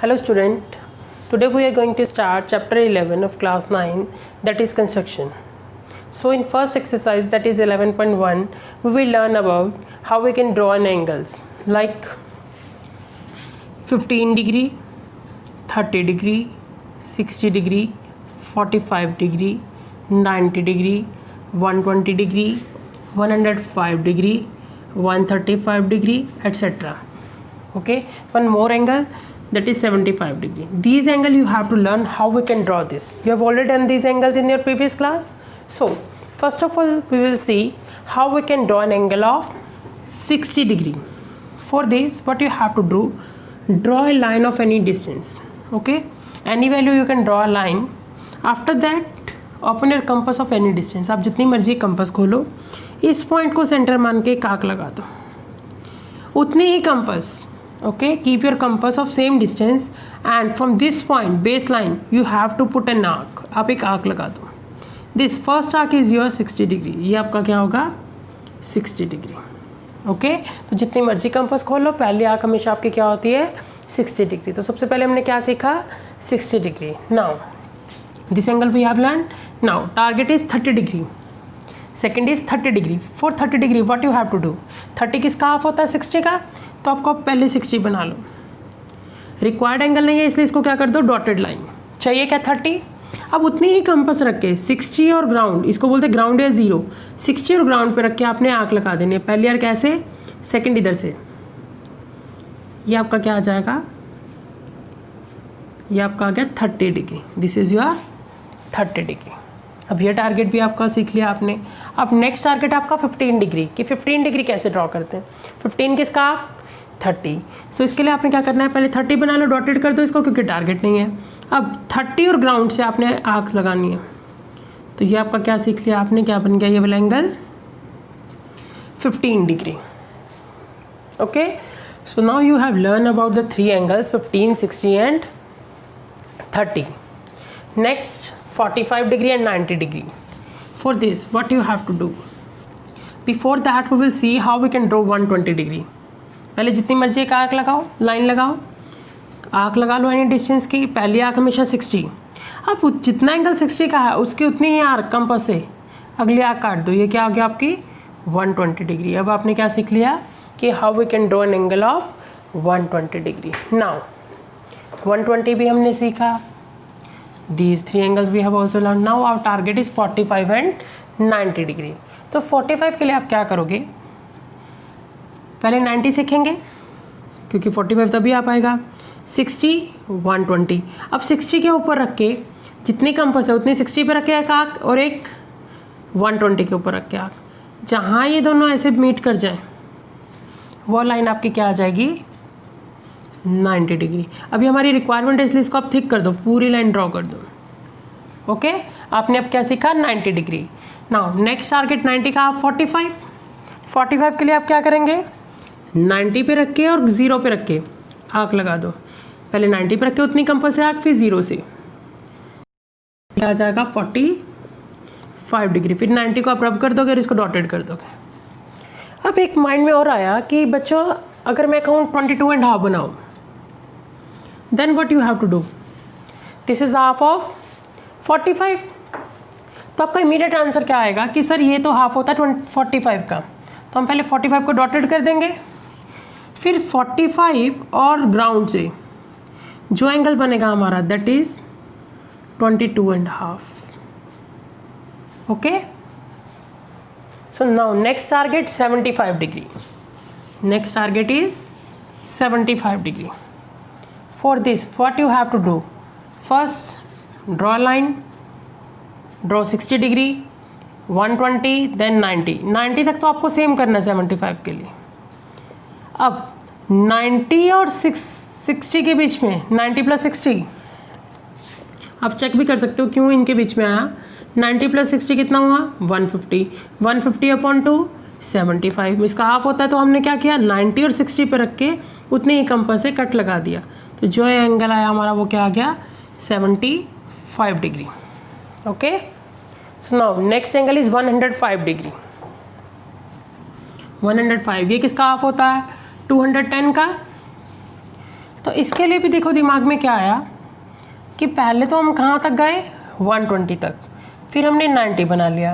Hello student, today we are going to start chapter 11 of class 9, that is construction. So in first exercise, that is 11.1, we will learn about how we can draw an angles like 15 degree, 30 degree, 60 degree, 45 degree, 90 degree, 120 degree, 105 degree, 135 degree, etc. Okay, one more angle, that is 75 degree. These angle you have to learn how we can draw this. You have already done these angles in your previous class. So first of all, we will see how we can draw an angle of 60 degree. For this, what you have to do, draw a line of any distance. Okay, any value you can draw a line. After that, open your compass of any distance. आप जितनी मर्जी compass खोलो, इस point को centre मान के एक arc लगा दो, उतनी ही compass. Okay, keep your compass of same distance and from this point baseline you have to put an arc. आप एक आर्क लगा दो. This first arc is your 60 degree. ये आपका क्या होगा, 60 डिग्री. ओके, तो जितनी मर्जी कंपास खोल लो, पहली आर्क हमेशा आपकी क्या होती है, 60 डिग्री. तो सबसे पहले हमने क्या सीखा, 60 degree. Now this angle we have learn. Now target is 30 degree, second is 30 degree. For 30 degree what you have to do, 30 किसका हाफ होता है, 60 का. तो आपको पहले 60 बना लो. रिक्वायर्ड एंगल नहीं है इसलिए इसको क्या कर दो, डॉटेड लाइन. चाहिए क्या, 30. अब उतनी ही कंपास रख के 60 और ग्राउंड, इसको बोलते हैं ग्राउंड या 0, 60 और ग्राउंड पे रख के आपने आर्क लगा देनी है. पहली आर्क ऐसे, सेकंड इधर से. ये आपका क्या आ जाएगा, ये आपका आ गया 30 degree. This is your 30 degree. अब ये टारगेट भी आपका सीख लिया आपने. अब नेक्स्ट टारगेट आपका 15 डिग्री कि 15 डिग्री कैसे ड्रॉ करते हैं. 15 किसका हाफ, 30. सो इसके लिए आपने क्या करना है, पहले 30 बना लो, डॉटेड कर दो इसको क्योंकि टारगेट नहीं है. अब 30 और ग्राउंड से आपने आर्क लगानी है. तो ये आपका क्या सीख लिया आपने, क्या बन गया ये वाला angle, 15 degree. Okay, so now you have learn about the 3 angles 15, 60 and 30. Next 45 degree and 90 degree. For this what you have to do, before that we will see how we can draw 120 degree. पहले जितनी मर्जी एक arc लगाओ, line लगाओ, arc लगा लो any distance की. पहली arc हमेशा 60. अब जितना एंगल 60 का है उसकी उतनी ही आर्क कंपास से अगली आर्क काट दो. ये क्या हो गया आपकी 120 डिग्री. अब आपने क्या सीख लिया कि how we can draw an angle of 120 degree. Now 120 भी हमने सीखा. These 3 angles we have also learned. Now our target is 45 and 90 degree. तो 45 के लिए आप क्या करोगे, पहले 90 सीखेंगे क्योंकि 45 तभी आ पाएगा. 60, 120. अब 60 के ऊपर रख के जितनी कंपास है उतनी 60 पे रख के एक आर्क और एक 120 के ऊपर रख के आर्क. जहाँ ये दोनों ऐसे मीट कर जाए वो लाइन आपकी क्या आ जाएगी, 90 डिग्री. अभी हमारी रिक्वायरमेंट है इसलिए इसको आप थिक कर दो, पूरी लाइन ड्रॉ कर दो. ओके, आपने अब क्या सीखा, 90 डिग्री. नाउ नेक्स्ट टारगेट 90 का, आप 45 के लिए आप क्या करेंगे, 90 पे रख के और 0 पे रख के आर्क लगा दो. पहले 90 पे रख के उतनी कंपास से आर्क, फिर 0 से क्या आ जाएगा 45 डिग्री. फिर 90 को आप रब कर दोगे और इसको डॉटेड कर दोगे. अब एक माइंड में और आया कि बच्चों अगर मैं कहूँ 22.5 बनाओ, then what you have to do, this is half of 45. तो आपका इमीडिएट आंसर क्या आएगा कि सर ये तो हाफ होता है 45 का. तो हम पहले 45 को डॉटेड कर देंगे, फिर 45 और ग्राउंड से जो एंगल बनेगा हमारा that is 22.5. Okay, so now next target 75 degree. Next target is 75 degree. For this what you have to do, first draw a line, draw 60 degree, 120, then 90 तक तो आपको सेम करना है 75 के लिए. अब 90 और 60 के बीच में 90 + 60 आप चेक भी कर सकते हो क्यों इनके बीच में आया. 90 + 60 कितना हुआ, 150. 150 अपॉन 2 75. इसका हाफ होता है तो हमने क्या किया, 90 और 60 पे रख के उतनी ही कंपास से कट लगा दिया. तो जो एंगल आया हमारा वो क्या आ गया, 75 degree. Okay, so now next angle is 105 degree. 105 ये किसका हाफ होता है, 210 का. तो इसके लिए भी देखो दिमाग में क्या आया कि पहले तो हम कहाँ तक गए 120 तक, फिर हमने 90 बना लिया।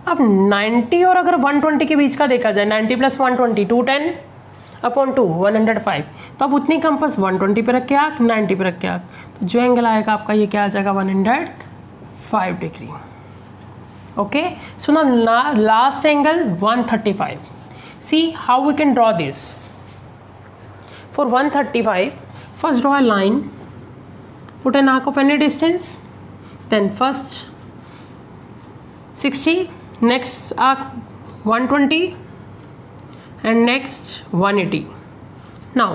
अब 90 और अगर 120 के बीच का देखा जाए, 90 प्लस 120 210 अपॉन 2 105, तो अब उतनी कंपास 120 पे रख के आग, 90 पे रख के आग, तो जो एंगल आएगा आपका ये क्या आ जाएगा 105 degree. Okay, so now last angle 135. See how we can draw this. For 135, first draw a line, put an arc of any distance, then first 60, next arc 120, and next 180. Now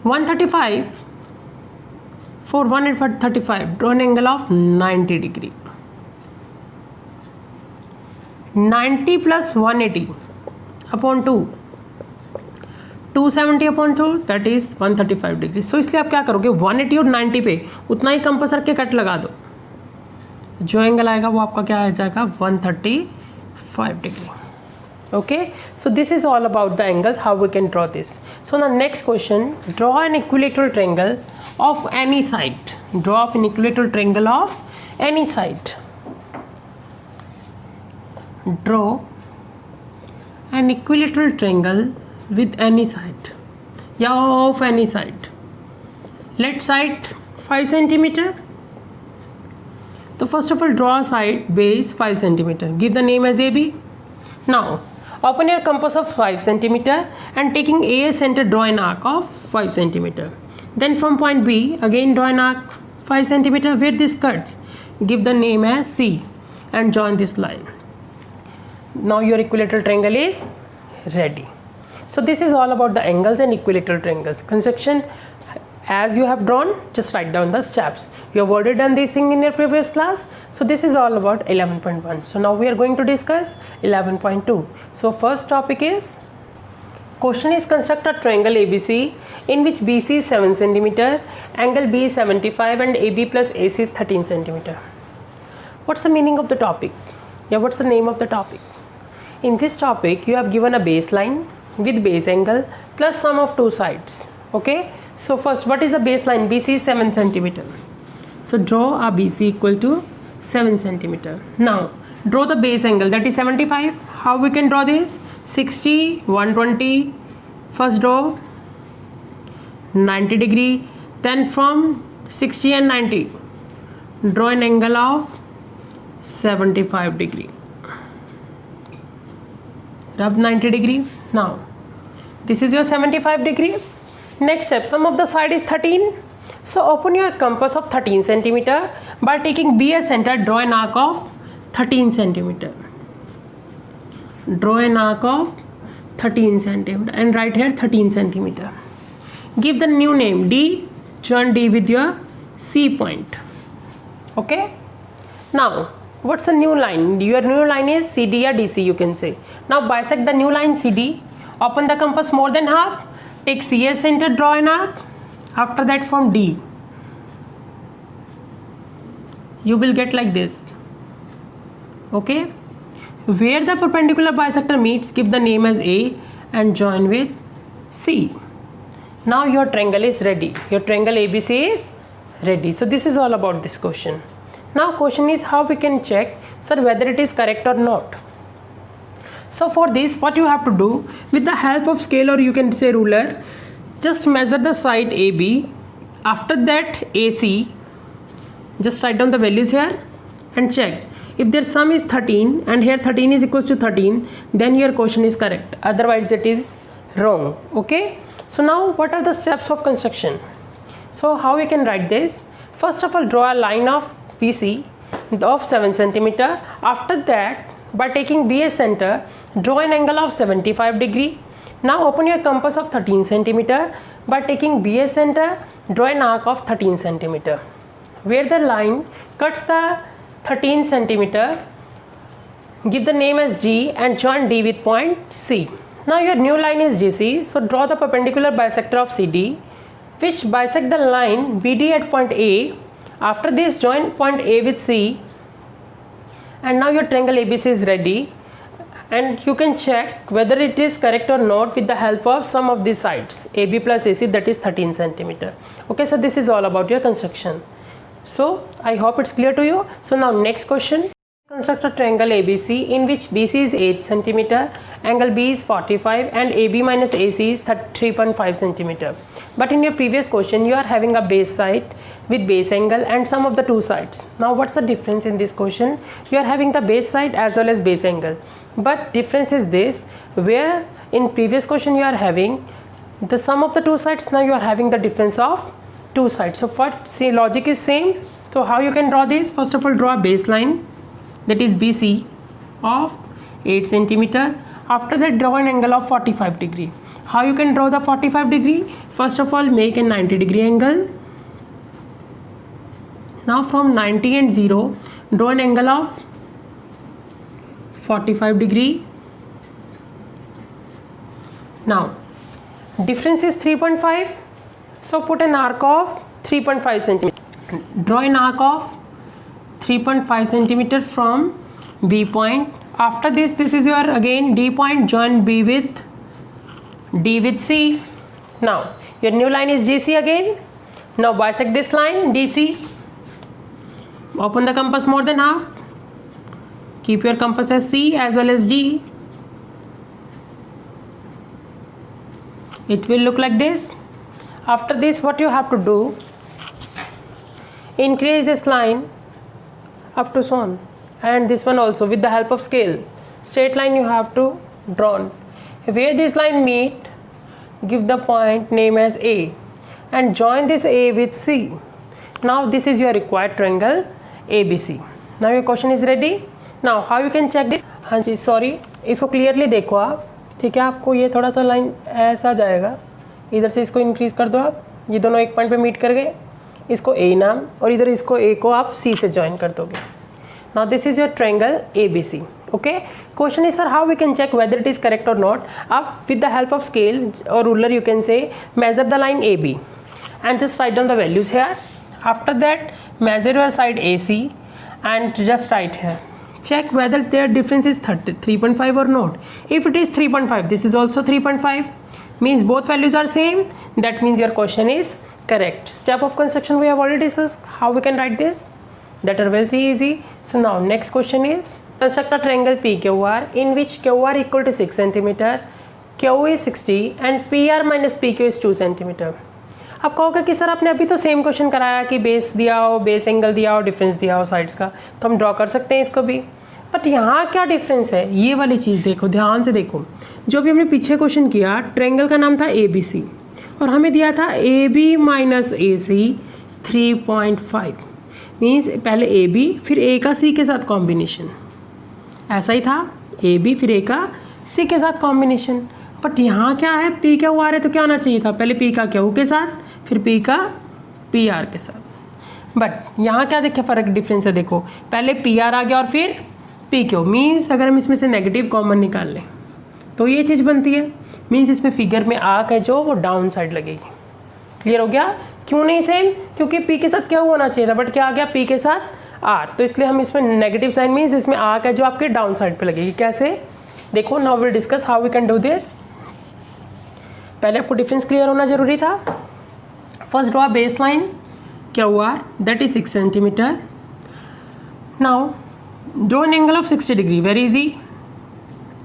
135, for 135 draw an angle of 90 degree. 90 plus 180 upon 2 270 upon 2 that is 135 degree. So इसलिए आप क्या करोगे 180 और 90 पे उतना ही compass रख के cut लगा दो, जो एंगल आएगा वो आपका क्या आ जाएगा 135 degree. Okay, so this is all about the angles, how we can draw this. So the next question, draw an equilateral triangle of any side. Draw of an equilateral triangle of any side. Draw an equilateral triangle with any side या of any side. Let side 5 centimeter. So first of all draw a side base 5 centimeter. Give the name as AB. Now open your compass of 5 centimeter and taking A as center draw an arc of 5 centimeter. Then from point B again draw an arc 5 centimeter where this cuts. Give the name as C and join this line. Now your equilateral triangle is ready. So this is all about the angles and equilateral triangles. Construction as you have drawn, just write down the steps. You have already done this thing in your previous class. So this is all about 11.1. So now we are going to discuss 11.2. So first topic is, question is construct a triangle ABC in which BC is 7 centimeter, angle B is 75 and AB plus AC is 13 centimeter. What's the meaning of the topic? Yeah, what's the name of the topic? In this topic you have given a baseline with base angle plus sum of two sides. Okay, so first what is the baseline? BC is 7 centimeter. So draw a BC equal to 7 centimeter. Now draw the base angle, that is 75. How we can draw this? 60 120, first draw 90 degree, then from 60 and 90 draw an angle of 75 degree. Rub 90 degree. Now this is your 75 degree. Next step, sum of the side is 13. So open your compass of 13 centimeter. By taking B as center, draw an arc of 13 centimeter. Draw an arc of 13 centimeter and write here 13 centimeter. Give the new name D. Join D with your C point. Okay. Now what's the new line? Your new line is CD or DC, you can say. Now bisect the new line CD, open the compass more than half, take C as center, draw an arc. After that from D you will get like this. Okay, where the perpendicular bisector meets give the name as A and join with C. Now your triangle is ready. Your triangle ABC is ready. So this is all about this question. Now question is how we can check, sir, whether it is correct or not. So for this what you have to do, with the help of scale or you can say ruler, just measure the side AB. After that AC, just write down the values here and check. If their sum is 13 and here 13 is equals to 13, then your question is correct, otherwise it is wrong. Okay, so now what are the steps of construction? So how we can write this? First of all draw a line of BC of 7 centimeter. After that by taking B as center draw an angle of 75 degree. Now open your compass of 13 centimeter. By taking B as center draw an arc of 13 centimeter. Where the line cuts the 13 centimeter, give the name as G and join D with point C. Now your new line is GC, so draw the perpendicular bisector of CD which bisect the line BD at point A. After this join point A with C, and now your triangle ABC is ready. and you can check whether it is correct or not with the help of some of these sides AB plus AC, that is 13 centimeter. Okay, so this is all about your construction. So I hope it's clear to you. So now next question. Construct a triangle ABC in which BC is 8 centimeter, angle B is 45 and AB minus AC is 3.5 centimeter. But in your previous question you are having a base side with base angle and sum of the two sides. Now what's the difference in this question? You are having the base side as well as base angle, but difference is this, where in previous question you are having the sum of the two sides, now you are having the difference of two sides. So what, see, logic is same. So how you can draw this? First of all, draw a baseline, that is BC of 8 centimeter. After that, draw an angle of 45 degree. How you can draw the 45 degree? First of all, make a 90 degree angle. Now from 90 and 0, draw an angle of 45 degree. Now difference is 3.5, so put an arc of 3.5 centimeter. Draw an arc of 3.5 centimeter from B point. After this, this is your again D point, join B with D with C. Now your new line is GC again. Now bisect this line DC. Open the compass more than half. Keep your compass as C as well as D. It will look like this. After this, what you have to do, increase this line up to so on, and this one also with the help of scale. Straight line you have to draw. Where this line meet, give the point name as A and join this A with C. Now this is your required triangle ABC. Now your question is ready. Now how you can check this? हाँ जी, sorry, इसको clearly देखो आप, ठीक है। आपको ये थोड़ा सा लाइन ऐसा जाएगा, इधर से इसको इंक्रीज कर दो आप, ये दोनों एक पॉइंट पे मीट कर गए, इसको A नाम, और इधर इसको A को आप C से ज्वाइन कर दोगे. Now this is your triangle ABC. Okay, question is, sir, how we can check whether it is correct or not? Up with the help of scale or ruler, you can say measure the line AB and just write down the values here. After that, measure your side AC and just write here. Check whether their difference is 3.5 or not. If it is 3.5, this is also 3.5, means both values are same. That means your question is correct. Step of construction we have already discussed. How we can write this? That are very easy. So now next question is, construct a triangle PQR in which QR equal to 6 cm, Q is 60 and PR minus PQ is 2 cm. अब कहोगे कि sir आपने अभी तो same question कराया कि base दिया हो, बेस एंगल दिया हो, डिफरेंस दिया हो साइड्स का, तो हम ड्रॉ कर सकते हैं इसको भी। बट यहाँ क्या डिफरेंस है, ये वाली चीज़ देखो, ध्यान से देखो। जो भी हमने पीछे क्वेश्चन किया, ट्रायंगल का नाम था ABC और हमें दिया था AB माइनस AC 3.5, मीन्स पहले AB फिर A का C के साथ कॉम्बिनेशन, ऐसा ही था, AB फिर A का C के साथ कॉम्बिनेशन। बट यहाँ क्या है, P क्या हुआ है, तो क्या होना चाहिए था, पहले P का Q के साथ फिर P का PR के साथ। बट यहाँ क्या देखिए फ़र्क डिफरेंस है, देखो पहले PR आ गया और फिर PQ, मीन्स अगर हम इसमें से नेगेटिव कॉमन निकाल लें तो ये चीज़ बनती है, मीन्स इसमें फिगर में आर्क है जो वो डाउन साइड लगेगी। क्लियर हो गया? क्यों नहीं सेम, क्योंकि P के साथ क्या होना चाहिए था, बट क्या आ गया P के साथ R, तो इसलिए हम इसमें नेगेटिव साइन, मीन्स इसमें आर्क है जो आपके डाउन साइड पे लगेगी। कैसे, देखो now will discuss how we can do this. पहले आपको डिफरेंस क्लियर होना जरूरी था। First draw base line QR that is 6 cm. Now draw an angle of 60 degree, very easy.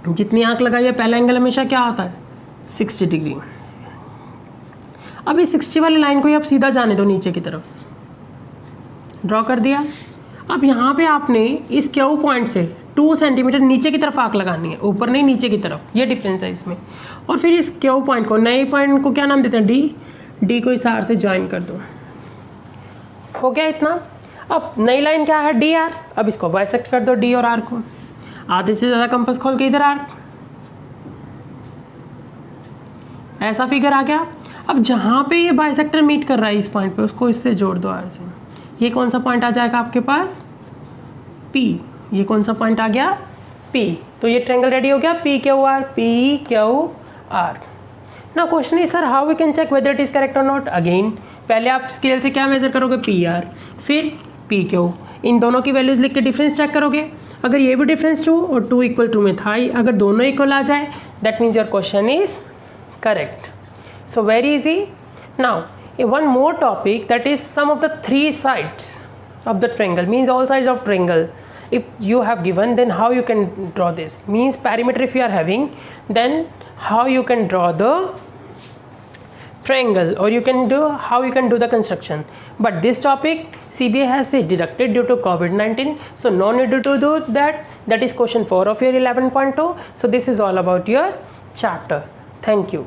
जितनी आंख लगाइए पहला एंगल हमेशा क्या होता है, 60 डिग्री। अब इस 60 वाली लाइन को ही आप सीधा जाने दो नीचे की तरफ, ड्रॉ कर दिया। अब यहाँ पे आपने इस Q पॉइंट से 2 सेंटीमीटर नीचे की तरफ आंख लगानी है, ऊपर नहीं नीचे की तरफ, ये डिफरेंस है इसमें। और फिर इस Q पॉइंट को, नए पॉइंट को क्या नाम देते हैं, D को इस R से ज्वाइन कर दो। हो गया इतना। अब नई लाइन क्या है, DR। अब इसको बाइसेक्ट कर दो D और R को, आधे से ज़्यादा कंपास खोल के इधर आर्क, ऐसा फिगर आ गया। अब जहाँ पे ये बाइसेक्टर मीट कर रहा है इस पॉइंट पे, उसको इससे जोड़ दो R से। ये कौन सा पॉइंट आ जाएगा आपके पास, P। ये कौन सा पॉइंट आ गया, P। तो ये ट्रायंगल रेडी हो गया, PQR, PQR। ना question is, sir how we can check whether it is correct और नॉट। अगेन पहले आप स्केल से क्या मेजर करोगे, PR, फिर पी क्यू, इन दोनों की वैल्यूज़ लिख के डिफरेंस चेक करोगे. अगर ये भी डिफरेंस ट्रू और 2 इक्वल टू में था ही, अगर दोनों इक्वल आ जाए that means your question is correct. So very easy. Now one more topic, that is sum of the three sides of the triangle, means all sides of triangle. If you have given, then how you can draw this, means perimeter if you are having, then how you can draw the triangle, or you can do how you can do the construction. But this topic CBA has deducted due to COVID-19, so no need to do that. That is question 4 of your 11.2. So this is all about your chapter. Thank you.